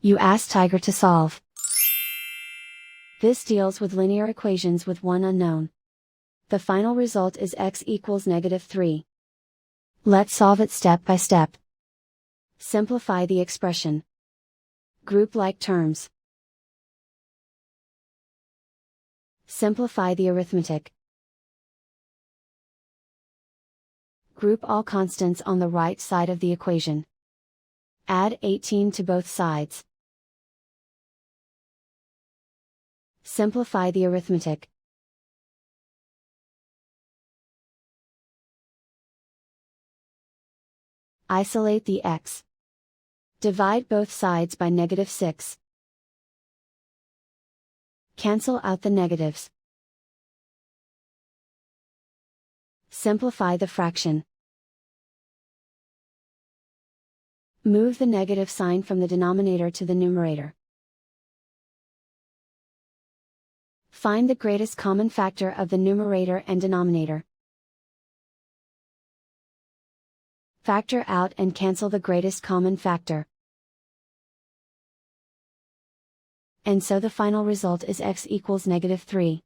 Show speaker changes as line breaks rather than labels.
You ask Tiger to solve. This deals with linear equations with one unknown. The final result is x equals -3. Let's solve it step by step. Simplify the expression. Group like terms. Simplify the arithmetic. Group all constants on the right side of the equation. Add 18 to both sides. Simplify the arithmetic. Isolate the x. Divide both sides by -6. Cancel out the negatives. Simplify the fraction. Move the negative sign from the denominator to the numerator. Find the greatest common factor of the numerator and denominator. Factor out and cancel the greatest common factor. And so the final result is x equals -3.